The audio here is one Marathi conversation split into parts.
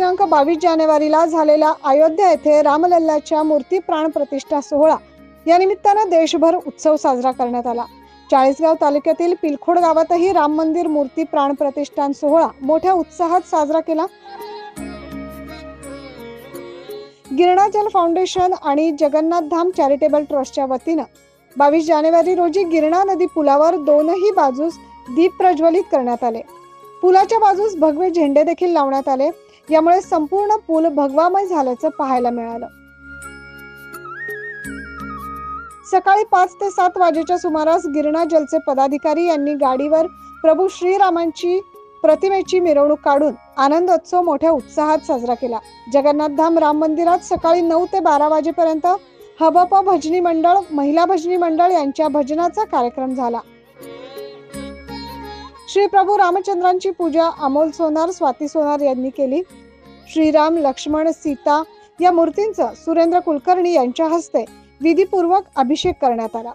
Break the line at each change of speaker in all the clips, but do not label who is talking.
दिनांक 22 जानेवारीला झालेला अयोध्या येथे रामलल्लाच्या मूर्ती प्राण प्रतिष्ठा सोहळा या निमित्तानं देशभर उत्सव साजरा करण्यात आला। चाळीसगाव तालुक्यातील पिलखोड गावातही राम मंदिर मूर्ती प्राण प्रतिष्ठान सोहळा मोठ्या उत्साहात साजरा केला। गिरणा जल फाउंडेशन आणि जगन्नाथ धाम चॅरिटेबल ट्रस्टच्या वतीनं 22 जानेवारी रोजी गिरणा नदी पुलावर दोनही बाजूस दीप प्रज्वलित करण्यात आले। पुलाच्या बाजूस भगवे झेंडे देखील लावण्यात आले। यामुळे संपूर्ण पूल भगवामय झाल्याचं पाहायला मिळालं। सकाळी 5 ते 7 वाजेच्या सुमारास गिरणा जलचे पदाधिकारी यांनी गाडीवर प्रभू श्रीरामांची प्रतिमेची मिरवणूक काढून आनंदोत्सव मोठ्या उत्साहात साजरा केला। जगन्नाथ धाम राम मंदिरात सकाळी 9 ते 12 वाजेपर्यंत हबप भजनी मंडळ, महिला भजनी मंडळ यांच्या भजनाचा कार्यक्रम झाला। श्री प्रभू रामचंद्रांची पूजा अमोल सोनार, स्वाती सोनार यांनी केली। श्रीराम, लक्ष्मण, सीता या मूर्तींचा सुरेंद्र कुलकर्णी यांच्या हस्ते विधीपूर्वक अभिषेक करण्यात आला।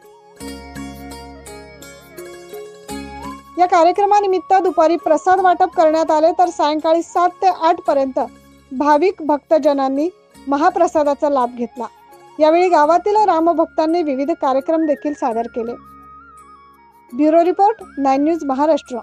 या कार्यक्रमानिमित्त दुपारी प्रसाद वाटप करण्यात आले, तर सायंकाळी 7 ते 8 पर्यंत भाविक भक्तजनांनी महाप्रसादाचा लाभ घेतला। यावेळी गावातील रामभक्तांनी विविध कार्यक्रम देखील सादर केले। Bureau report 9 news Maharashtra.